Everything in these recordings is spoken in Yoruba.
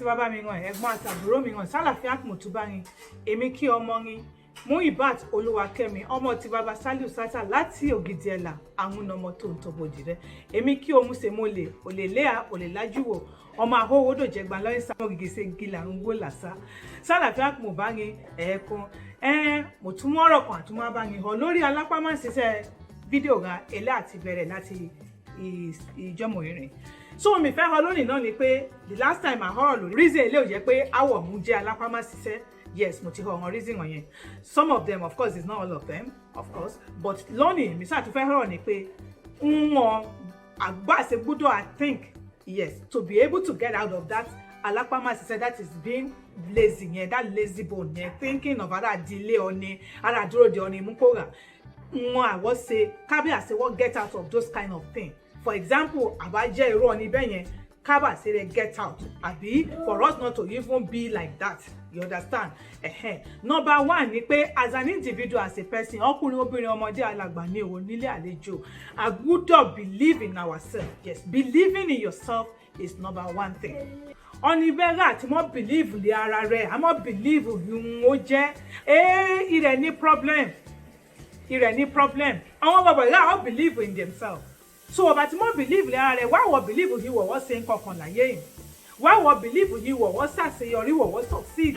bàbá mi ràn ẹ̀gbọ́n àti àbúrò mi ràn sálàfíà mo tún bá yín èmi kí ọmọ yín Muibat Olúwakẹ́mi ọmọ tí bàbá Saliu Sata láti Ògìdì Ẹ̀là àwọn ọmọ tó ń tọbọdì rẹ èmi kí omu se mole olè léa olè lájúwò ọmọ àhówódò jẹgbà lọ́yìn sáwọn gègèsè gíla ń wó làṣà sálàfíà mo bá yín ẹ̀ẹ̀kan mo tún mọ́rọ̀ kan àtúmọ̀ bá yín hàn lórí alápámá ṣiṣẹ́ fídíò ra ẹlẹ́ àti bẹ̀rẹ̀ láti ìjọmọ̀ ìrìn so mi fẹ́ hàn lónìí náà ni pé the last time I họ̀rọ̀ lórí reason ilé ò jẹ́ pé àwọ̀ mú jẹ́ alápámá ṣiṣẹ́ yes mo ti hàn wọn reason wọ̀nyẹn some of them of course is not all of them of course but lónìí mi sáà tún fẹ́ họ̀rọ̀ ni pé wọn àgbàṣe gbọ́dọ̀ I think yes to be able to get out of that alapama ṣiṣẹ́ that is being lazy yẹn that lazy bone yẹn thinking of ara delay ọ̀ni ara dúró de ọ̀ni mukora wọn àwọ̀ ṣe kábíyà ṣe wọ́n get out of those kind of thing for example àbájẹ́ irú ọ̀ni bẹ́ẹ̀ yẹn kábà ṣe rẹ̀ get out àbí for us not to even be like that you understand number one ni pé as an individual as a person ọkùnrin obìnrin ọmọdé alàgbà ní òwò nílé àlejò a gbọ́dọ̀ believe in ourselves yes believing in yourself is number one thing ọ̀nì bẹ́ẹ̀ àti mọ́ believe lé ara rẹ̀ àmọ́ believe ìhun ó jẹ́ ìrẹ̀ ní problem àwọn bàbá ìlà àwọn believe in themselves so ọba tí mọ́ believe lé ara rẹ̀ wá wọ believe yìí wọ̀ ṣe nǹkan kan láyé yìí wá wọ believe yìí wọ̀ ṣàṣeyọrí wọ̀ succeed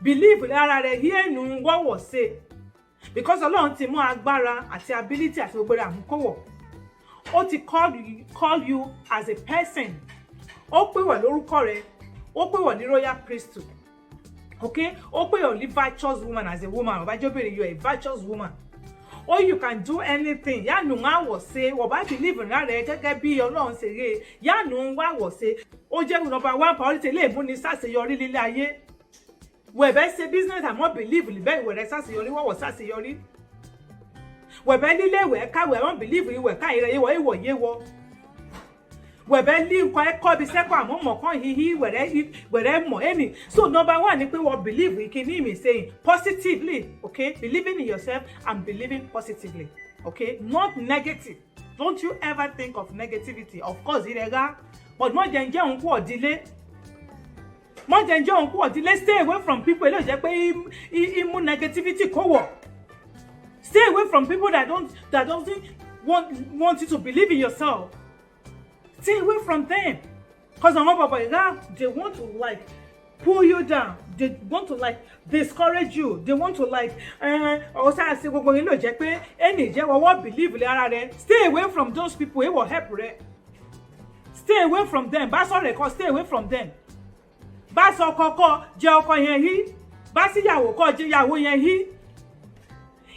believe lé ara rẹ̀ yìí ẹnu wọ̀ ṣe because Ọlọ́run ti mú agbára àti ability àti gbogbo rẹ̀ àmúkọ́wọ̀ ó ti call you as a person ó pè wá lórúkọ rẹ̀ ó pè wá ní royal priesthood okay ó pè wá ní virtuous woman as a woman ọbàjọ́bìnrin you are a virtuous woman or you can do anything yanu wa wo se wo ba believe in rare gẹ́gẹ́ bí Ọlọ́run ṣe re yanu wa wo se ó jẹ́ number 1 priority le mu ni ṣàṣeyọrí lílé ayé we be ṣe business and mo believe li be we re ṣàṣeyọrí wo ṣàṣeyọrí we be lílé we ka we won believe we ka ire ìwọ ye wo we be li nǹkan e ko bi se ko amo mo kan hihi we re mo any so number 1 ni pé we believe we can me saying positively okay believing in yourself and believing positively okay not negative don't you ever think of negativity of course irega but mo je nje ohun ku odile stay away from people lo je pé imu negativity ko wo stay away from people that don't want you to believe in yourself. Stay away from them. Because they want to like pull you down. They want to like discourage you. They want to like stay away from those people. It will help. Stay away from them. Stay away from them.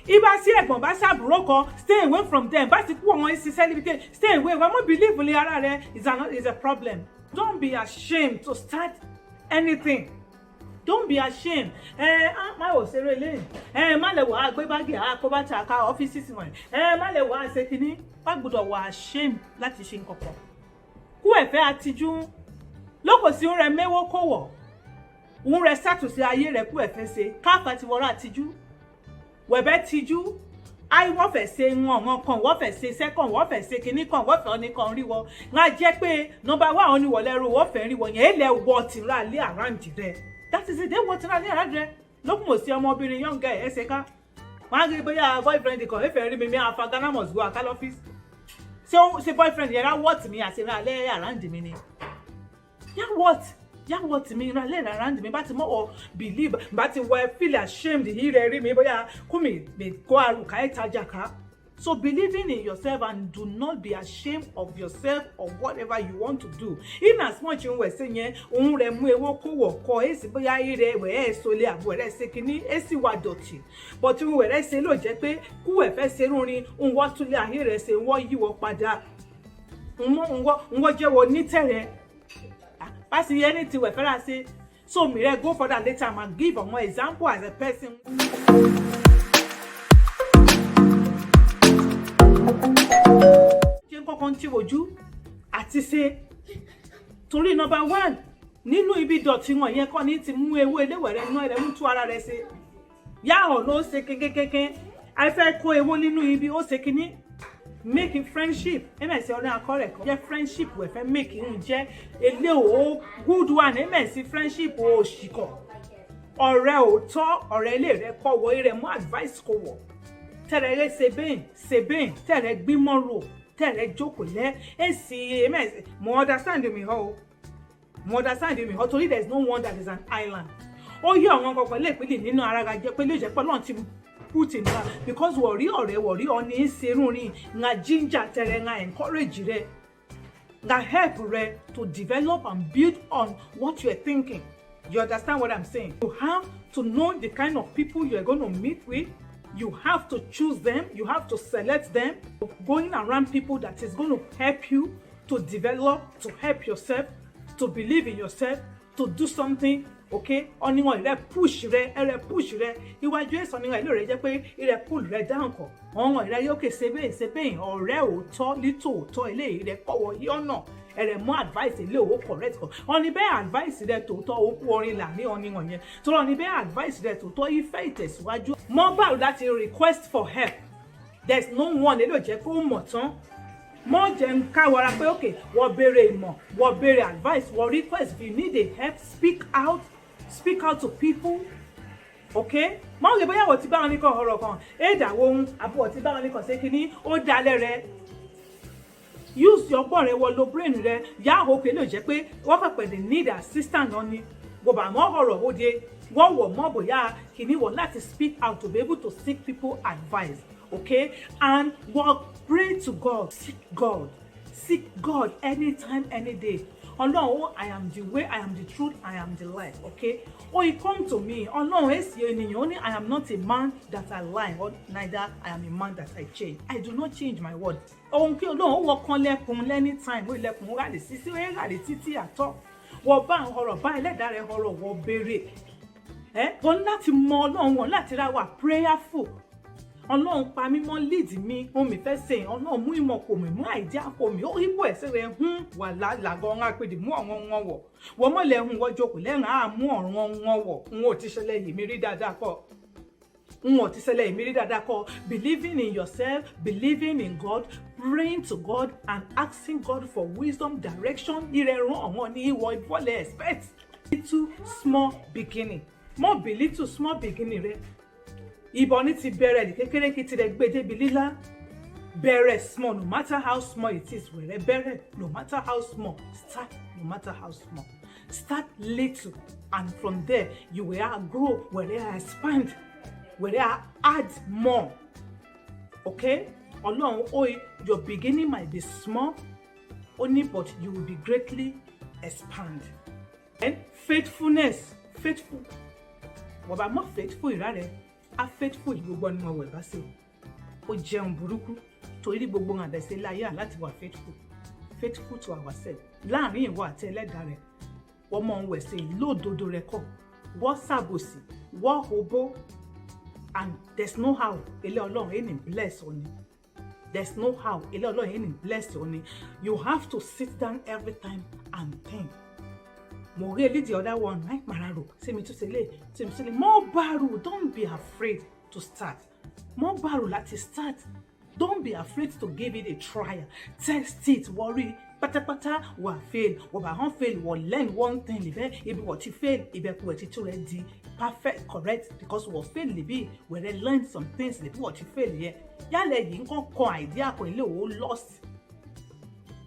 Iba si egbon ba saburo kan stay away from them ba ti ku won isi celebrate stay away we mo believe le ara re is a problem. Don't be ashamed to start anything. Don't be ashamed ma o sere le ma le wa gbe bagi ko ba ta ka offices won ma le wa se kini pa gbudo wa ashamed láti ṣe nǹkankan ku e fe atiju loko si un re mewo ko wo un re status ayé rẹ̀ ku e fe se ka fa ti wora atiju wẹ̀bẹ̀ tijú ai wọ́n fẹ́ ṣe wọ́n kan wọ́n fẹ́ ṣe second wọ́n fẹ́ ṣe kinní kan wọ́n fẹ́ oni kan rí wọ́n nga jẹ́ pé number 1 oni wo lẹ́rù wọ́n fẹ́ rí wọ́n yẹn ele wo ti ra lé around rẹ̀ that is it they want ra lé around rẹ̀ lókun mo sí ọmọbìnrin young girl ẹ ṣe ká wọ́n rí bóyá boyfriend kan ẹ fẹ́ rí mi mi afagana must go akal office ṣé boyfriend yẹn ra what mi àti ra lé around mi ni what me ra le around me but mo believe but we feel ashamed he re me boya kumi be go aruka etajaka so believing in yourself and do not be ashamed of yourself or whatever you want to do in as much you we say yen ohun re mu ewo ko wo ko esi boya ire we e so le abo re se kini esi wa doti but we re se lo je pe ku e fe se rurin un wo tule aye re se wo yi wo pada nwo je wo ni tere pass anything we fella say so me go for that later and give a more example as a person. Jẹ́ nǹkan tí wojú àti ṣe torí number 1 nínú ibi dọ̀tí wọn yẹn kọ́ ní ti mú ewé eléwẹ̀rẹ̀ iná rẹ̀ mú tú ara rẹ̀ ṣe yá ọ̀ ló ṣe kékékéké ai fẹ́ kó ewó nínú ibi ó ṣe kíní making friendship amen sí ọ̀rẹ́ akọ́rẹ́ kan jẹ́ friendship wẹ̀ fẹ́ making jẹ́ ilé o good one amen sí friendship o ṣìkọ̀ ọ̀rẹ́ òótọ́ ọ̀rẹ́ ilé rẹ kọ́ wọ eré mú advice kò wọ̀ tẹ̀rẹ̀ rẹ sebin tẹ̀rẹ̀ gbímọ̀ rò tẹ̀rẹ̀ jókòó lẹ́ èsì amen mo understand mi hàn torí there is no one that is an island ó yí àwọn kankan lè pínlẹ̀ nínú ara ga jẹ́ pé lè jẹ́ pé Ọlọ́run ti put in her because wọ̀rí ọ ní serun rí nga ginger tẹ̀rẹ̀ nga encourage rẹ nga help rẹ to develop and build on what you are thinking. You understand what I'm saying? You have to know the kind of people you are going to meet with. You have to choose them. You have to select them. Going around people that is going to help you to develop, to help yourself, to believe in yourself, to do something. Okay? Oniwon ire push rẹ iwájú èso niwon ilo rẹ jẹ́ pé ire pull rẹ down ko onwon ire yo ke sebe ọ̀rẹ́ òótọ́ lito òótọ́ ile ire kowo yi ọ̀nà ere mo advice ile o correct ko oni be advice rẹ tòótọ́ o ku orin la ni oniwon yẹn tó oni be advice rẹ tòótọ́ ìfẹ́ ìtẹ̀síwájú mo bá láti request for help. There's no one elo jẹ́ pé ó mọ̀ tán mo jẹ́ n ká wara pé okay wo béèrè ìmọ̀ wo béèrè advice wo request if you need a help speak out to people. Okay? Mo ge bóyá wo ti bá wọn ní kan ọ̀rọ̀ kan da wo un abo ti bá wọn ní kan ṣe kíní ó dalẹ̀ rẹ use your brain wo lo brain rẹ ya hope lo jẹ́ pé wo fẹ́ pé they need assistance on ni go ba mo ọ̀rọ̀ wo de wo wo mo bóyá kíní wo láti speak out to be able to seek people advice. Okay? And pray to God, seek God anytime, any day. Ọlọ́run, I am the way, I am the truth, I am the life. Okay? Or you come to me. Ọlọ́run, esi ènìyàn, I am not a man that I lie, or neither I am a man that I change. I do not change my word. Ohun kí Ọlọ́run wọ kan lẹ́kùn anytime, ó lẹ́kùn ra lè sisi, ó ra lè títí àtọ́. Wọ bá ọ̀rọ̀ bá ẹlẹ́dàá rẹ̀ ọ̀rọ̀ wọ béèrè. Wọ́n láti mọ Ọlọ́run, wọ́n láti ra wà prayerful. Ọlọ́run pa mí mọ́ lead mi o mi fẹ́ ṣe Ọlọ́run mú ìmọ̀ kò mi mú idea kò mi o ibo ese re wà la go ngan pé di mú àwọn wọ́n wọ̀ wo mo le wo jókòó le ran mú ọ̀run wọ́n wọ̀ n ó ti ṣẹlẹ̀ yìí mi rí dáadáa ko believing in yourself, believing in God, praying to God and asking God for wisdom, direction. Ìrẹ̀rùn àwọn ní ìwọ ìbọ̀lẹ̀ expect little small beginning. More be little small beginning rẹ. Ìbọn ní ti bẹ̀rẹ̀ ní kékeré kí ti rẹ̀ gbé débi lílá. Bẹ̀rẹ̀ small, no matter how small it is. Wẹ̀rẹ̀ bẹ̀rẹ̀, no matter how small. Start, no matter how small. Start little, and from there you will grow. Wẹ̀rẹ̀ expand. Wẹ̀rẹ̀ add more. Okay? Ọlọ́run, your beginning might be small, only, but you will be greatly expand. And faithfulness, faithful. Wọ́n bá mọ̀ faithful ìrárẹ̀. A faithful gbogbo ni mo wẹ̀ bá ṣe ó jẹun burúkú torí gbogbo ń àdẹ̀sẹ̀ láyé láti wà faithful to ourselves láàrin ìwọ àti ẹlẹ́dàá rẹ̀ wọ́n mọ̀ ń wẹ̀ sí lódodo rẹ̀ kọ́ wọ́n ṣàbòsí wọ́n hobo and there's no how ilé Ọlọ́run ẹni bless ọ ni there's no how ilé Ọlọ́run ẹni bless ọ ni you have to sit down every time and think. Mo really the other one, right? Mararo, see me to say, more baru, don't be afraid to start. More baru, like to start. Don't be afraid to give it a try. Test it, worry. Pata, wa fail. Wa ba fail, wa learn one thing. If what you fail, if what you ready, perfect, correct. Because we fail, libi, we learn some things. If what you fail, yeah. Yale, you can't call idea, ko ile o lost.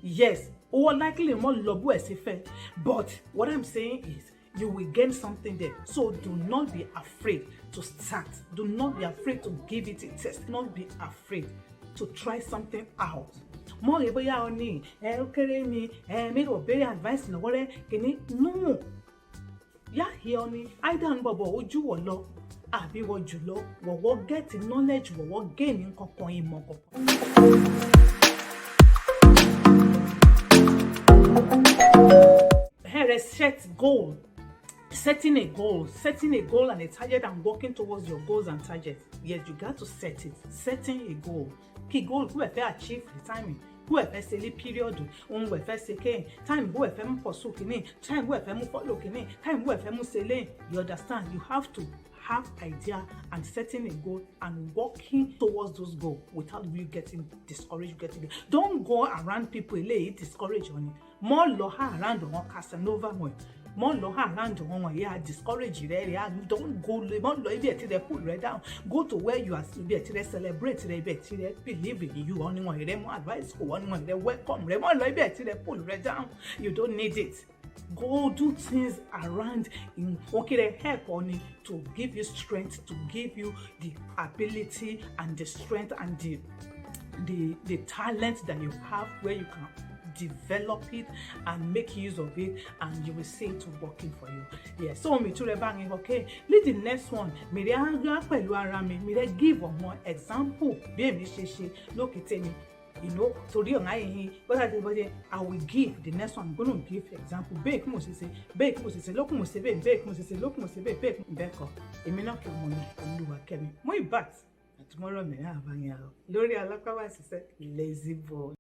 Yes. Or likely more lobo as if but what I'm saying is you will gain something there. So do not be afraid to start. Do not be afraid to give it a test. Do not be afraid to try something out. More eboya oni okere mi me go very advice no wore kini no. Ya here oni either nbobo oju wo lo abi wo julo wo get knowledge wo gain nǹkan ìmọ̀ kan. Set goal. Setting a goal and a target and working towards your goals and targets. Yes, you got to set it. Setting a goal. Key goal who have achieve the timing. Who have say period. On who have say time who have pursue kini. Time who have follow kini. Time who have say. You understand? You have to have idea and setting a goal and working towards those goals without you getting discouraged. Don't go around people discouraged on it. More loha around on Casanova one. More loha around on yeah discourage you. Don't go more to pull right down. Go to where you are to celebrate believe in you only one advice for one welcome to pull right down. You don't need it. Go do things around in help on it to give you strength, to give you the ability and the strength and the talent that you have where you can develop it and make use of it, and you will see it working for you. Yes, so me to banging. Okay, lead the next one. Me give one example. Baby, look at me. You know, to the I will give the next one. I'm going to give example. Bake must say, look must say, bake must say, look must say, bake. Emi na ke money, Oluwa kemi. Mo ibat. Tomorrow me have Lori Alakawa say lazy boy.